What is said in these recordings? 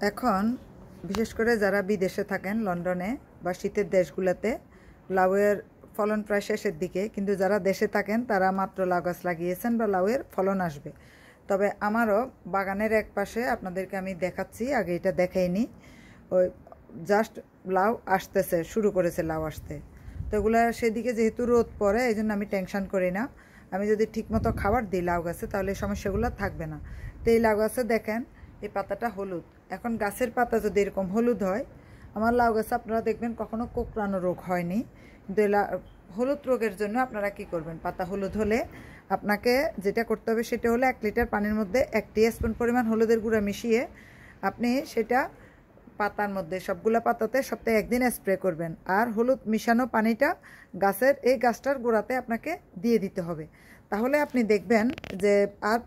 এখন বিশেষ করে যারা বিদেশে থাকেন লন্ডনে বা শীতের দেশগুলোতে লাউয়ের ফলন প্রায় শেষের দিকে, কিন্তু যারা দেশে থাকেন তারা মাত্র লাউ গাছ লাগিয়েছেন বা লাউয়ের ফলন আসবে। তবে আমারও বাগানের এক পাশে আপনাদেরকে আমি দেখাচ্ছি, আগে এটা দেখাইনি, ওই জাস্ট লাউ আসতেছে, শুরু করেছে লাউ আসতে। তো এগুলো সেদিকে যেহেতু রোদ পড়ে এই জন্য আমি টেনশন করি না। আমি যদি ঠিকমতো খাবার দিই লাউ গাছে তাহলে এই সমস্যাগুলো থাকবে না। তো এই লাউ গাছে দেখেন এই পাতাটা হলুদ। এখন গাছের পাতা যদি এরকম হলুদ হয়, আমার লাউ গাছে আপনারা দেখবেন কখনো কোঁকড়ানো রোগ হয়নি। কিন্তু এই হলুদ রোগের জন্য আপনারা কি করবেন, পাতা হলুদ হলে আপনাকে যেটা করতে হবে সেটা হলো 1 লিটার পানির মধ্যে 1 টিস্পুন পরিমাণ হলুদের গুঁড়া মিশিয়ে আপনি সেটা পাতার মধ্যে সবগুলো পাতাতে সপ্তাহে 1 দিন স্প্রে করবেন। আর হলুদ মিশানো পানিটা এই গাছটার গোড়াতে আপনাকে দিয়ে দিতে হবে। তাহলে আপনি দেখবেন যে আর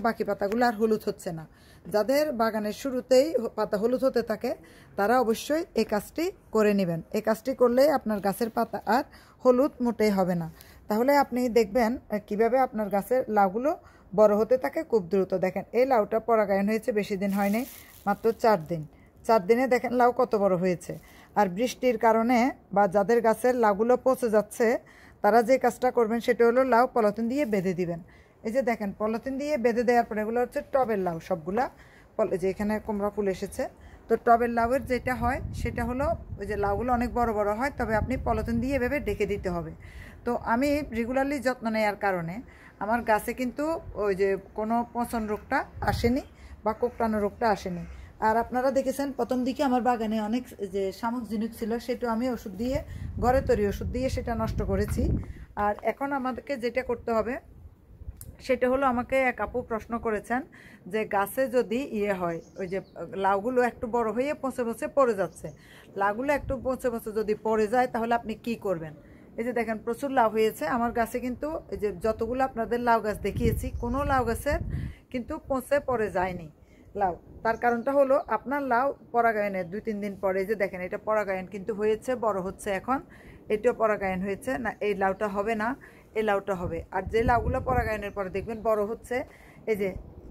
বাকি পাতাগুলো আর হলুদ হচ্ছে না। যাদের বাগানের শুরুতেই পাতা হলুদ হতে থাকে তারা অবশ্যই এই কাজটি করে নেবেন। এই কাজটি করলে আপনার গাছের পাতা আর হলুদ মোটেই হবে না। তাহলে আপনি দেখবেন কিভাবে আপনার গাছের লাউগুলো বড় হতে থাকে খুব দ্রুত। দেখেন এই লাউটা পরাগায়ন হয়েছে বেশি দিন হয়নি, মাত্র 4 দিন। 4 দিনে দেখেন লাউ কত বড় হয়েছে। আর বৃষ্টির কারণে বা যাদের গাছের লাউগুলো পচে যাচ্ছে তারা যে কাজটা করবেন সেটা হলো লাউ পলিথিন দিয়ে বেঁধে দিবেন। এই যে দেখেন পলিথিন দিয়ে বেঁধে দেওয়ার পরে এগুলো হচ্ছে টবের লাউ সবগুলা, যে এখানে কুমড়া ফুল এসেছে। তো টবের লাউয়ের যেটা হয় সেটা হলো ওই যে লাউগুলো অনেক বড় বড় হয়, তবে আপনি পলিথিন দিয়ে এভাবে ঢেকে দিতে হবে। তো আমি রেগুলারলি যত্ন নেওয়ার কারণে আমার গাছে কিন্তু ওই যে কোনো পচন রোগটা আসেনি বা কোঁকড়ানো রোগটা আসেনি। আর আপনারা দেখেছেন প্রথম দিকে আমার বাগানে অনেক যে শামুক ঝিনুক ছিল সেটা আমি ওষুধ দিয়ে, ঘরে তৈরি ওষুধ দিয়ে সেটা নষ্ট করেছি। আর এখন আমাদেরকে যেটা করতে হবে সেটা হলো, আমাকে এক আপু প্রশ্ন করেছেন যে গাছে যদি হয় ওই যে লাউগুলো একটু বড় হয়ে পচে পচে পড়ে যাচ্ছে, লাউগুলো একটু পচে পচে যদি পড়ে যায় তাহলে আপনি কি করবেন। এই যে দেখেন প্রচুর লাউ হয়েছে আমার গাছে, কিন্তু এই যে যতগুলো আপনাদের লাউ গাছ দেখিয়েছি কোনো লাউ গাছের কিন্তু পচে পড়ে যায়নি লাউ। তার কারণটা হলো আপনার লাউ পরাগায়নের 2-3 দিন পরে, যে দেখেন এটা পরাগায়ন কিন্তু হয়েছে, বড় হচ্ছে এখন, এটাও পরাগায়ন হয়েছে না, এই লাউটা হবে না, এই লাউটা হবে। আর যে লাউগুলো পরাগায়নের পরে দেখবেন বড় হচ্ছে, এই যে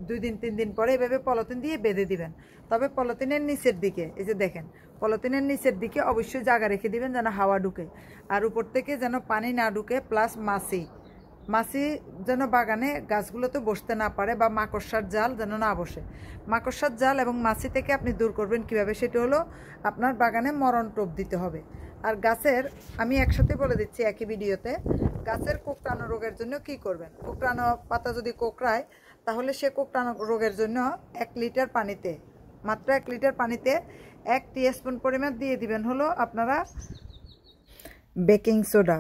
2-3 দিন পরে এভাবে পলিথিন দিয়ে বেঁধে দিবেন। তবে পলিথিনের নিচের দিকে এই যে দেখেন পলিথিনের নিচের দিকে অবশ্যই জায়গা রেখে দিবেন যেন হাওয়া ঢুকে, আর উপর থেকে যেন পানি না ঢুকে, প্লাস মাছি যেন বাগানে গাছগুলোতে বসতে না পারে, বা মাকড়সার জাল যেন না বসে। মাকড়সার জাল এবং মাছি থেকে আপনি দূর করবেন কিভাবে, সেটা হলো আপনার বাগানে মরণ টোপ দিতে হবে। আর গাছের আমি একসাথে বলে দিচ্ছি একই ভিডিওতে, গাছের কোঁকড়ানো রোগের জন্য কি করবেন। কোঁকড়ানো পাতা যদি কোঁকড়ায় তাহলে সে কোঁকড়ানো রোগের জন্য 1 লিটার পানিতে, মাত্র 1 লিটার পানিতে 1 টিস্পুন পরিমাণ দিয়ে দিবেন হলো আপনারা বেকিং সোডা।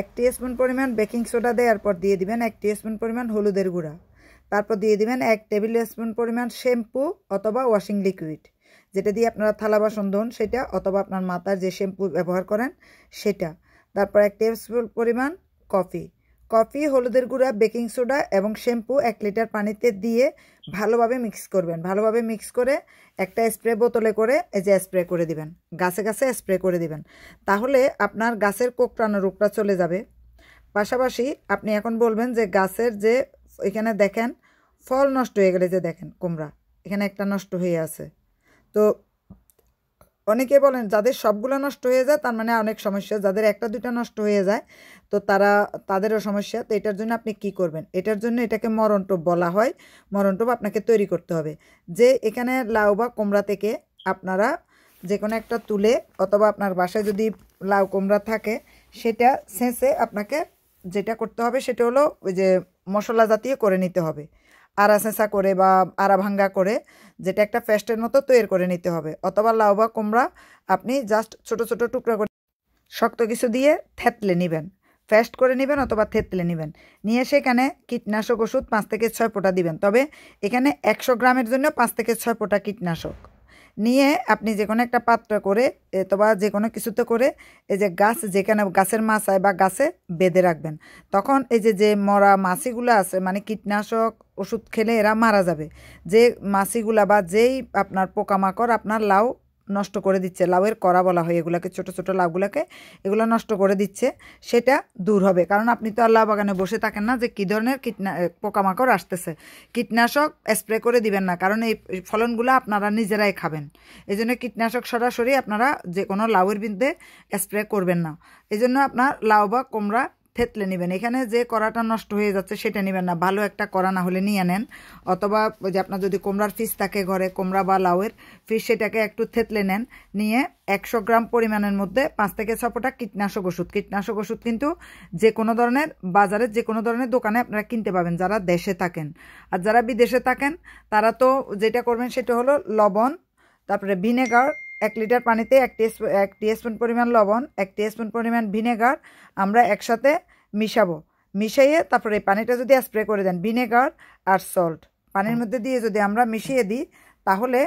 1 টিস্পুন পরিমাণ বেকিং সোডা দেওয়ার পর দিয়ে দিবেন 1 টিস্পুন পরিমাণ হলুদের গুঁড়া। তারপর দিয়ে দিবেন 1 টেবিল স্পুন পরিমাণ শ্যাম্পু অথবা ওয়াশিং লিকুইড, যেটা দিয়ে আপনারা থালা বাসন ধোন সেটা, অথবা আপনার মাথার যে শ্যাম্পু ব্যবহার করেন সেটা। তারপর 1 টেবিল পরিমাণ কফি, হলুদের গুঁড়া, বেকিং সোডা এবং শ্যাম্পু 1 লিটার পানিতে দিয়ে ভালোভাবে মিক্স করবেন। ভালোভাবে মিক্স করে একটা স্প্রে বোতলে করে এই যে স্প্রে করে দিবেন, গাছে গাছে স্প্রে করে দিবেন। তাহলে আপনার গাছের কোঁকড়ানো রোগটা চলে যাবে। পাশাপাশি আপনি এখন বলবেন যে গাছের যে এখানে দেখেন ফল নষ্ট হয়ে গেলে, যে দেখেন কুমড়া এখানে একটা নষ্ট হয়ে আছে। তো অনেকে বলেন যাদের সবগুলো নষ্ট হয়ে যায় তার মানে অনেক সমস্যা, যাদের 1-2টা নষ্ট হয়ে যায় তো তাদেরও সমস্যা। তো এটার জন্য আপনি কি করবেন, এটার জন্য এটাকে মরণ টোপ বলা হয়। মরণ টোপ আপনাকে তৈরি করতে হবে। যে এখানে লাউ বা কুমড়া থেকে আপনারা যে কোনো একটা তুলে, অথবা আপনার বাসায় যদি লাউ কুমড়া থাকে সেটা ছেঁচে আপনাকে যেটা করতে হবে সেটা হলো ওই যে মশলা জাতীয় করে নিতে হবে, আড়া ছেঁচা করে বা আড়া ভাঙ্গা করে, যেটা একটা পেস্টের মতো তৈরি করে নিতে হবে। অথবা লাউ বা কুমড়া আপনি জাস্ট ছোট ছোট টুকরা করে শক্ত কিছু দিয়ে থেতলে নেবেন, পেস্ট করে নেবেন অথবা থেতলে নেবেন। নিয়ে সেখানে কীটনাশক ওষুধ 5 থেকে 6 ফোঁটা দিবেন। তবে এখানে 100 গ্রামের জন্য 5 থেকে 6 ফোঁটা কীটনাশক নিয়ে আপনি যে কোনো একটা পাত্র করে অথবা যে কোনো কিছুতে করে এই যে গাছ যেখানে গাছের মাচায় বা গাছে বেঁধে রাখবেন। তখন এই যে মরা মাছিগুলো আছে, মানে কীটনাশক ওষুধ খেলে এরা মারা যাবে। যে মাছিগুলা বা যেই আপনার পোকামাকড় আপনার লাউ নষ্ট করে দিচ্ছে, লাউয়ের করা বলা হয় এগুলাকে, ছোট ছোট লাউগুলোকে এগুলো নষ্ট করে দিচ্ছে, সেটা দূর হবে। কারণ আপনি তো আর লাউ বাগানে বসে থাকেন না যে কী ধরনের পোকামাকড় আসতেছে, কীটনাশক স্প্রে করে দিবেন না, কারণ এই ফলনগুলো আপনারা নিজেরাই খাবেন। এই জন্য কীটনাশক সরাসরি আপনারা যে কোনো লাউয়ের বিরুদ্ধে স্প্রে করবেন না। এই জন্য আপনার লাউ বা কুমড়া থেতলে নেবেন, এখানে যে কড়াটা নষ্ট হয়ে যাচ্ছে সেটা নেবেন না, ভালো একটা কড়া না হলে নিয়ে নেন, অথবা ওই যে আপনার যদি কুমড়ার ফিস থাকে ঘরে, কুমড়া বা লাউয়ের ফিস, সেটাকে একটু থেতলে নেন, নিয়ে 100 গ্রাম পরিমাণের মধ্যে 5 থেকে 6 ফোঁটা কীটনাশক ওষুধ কিন্তু যে কোনো ধরনের বাজারে যে কোনো ধরনের দোকানে আপনারা কিনতে পাবেন যারা দেশে থাকেন। আর যারা বিদেশে থাকেন তারা তো যেটা করবেন সেটা হলো লবণ, তারপরে ভিনেগার, 1 লিটার পানিতে 1 টিস্পুন পরিমাণ লবণ, 1 টিস্পুন পরিমাণ ভিনেগার আমরা একসাথে মিশাবো, মিশিয়ে তারপরে এই পানিটা যদি স্প্রে করে দেন, ভিনেগার আর সল্ট পানির মধ্যে দিয়ে যদি আমরা মিশিয়ে দিই, তাহলে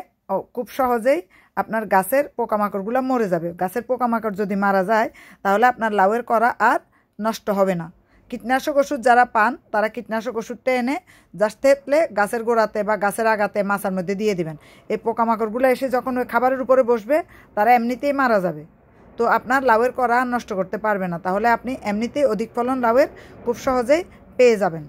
খুব সহজেই আপনার গাছের পোকামাকড়গুলো মরে যাবে। গাছের পোকামাকড় যদি মারা যায় তাহলে আপনার লাউয়ের করা আর নষ্ট হবে না। কীটনাশক ওষুধ যারা পান তারা কীটনাশক ওষুধটা এনে জাস্ট থেতলে গাছের গোড়াতে বা গাছের আগাতে মাচার মধ্যে দিয়ে দিবেন। এই পোকামাকড়গুলো এসে যখন ওই খাবারের উপরে বসবে তারা এমনিতেই মারা যাবে, তো আপনার লাউয়ের করা নষ্ট করতে পারবে না, তাহলে আপনি এমনিতেই অধিক ফলন লাউয়ের খুব সহজেই পেয়ে যাবেন।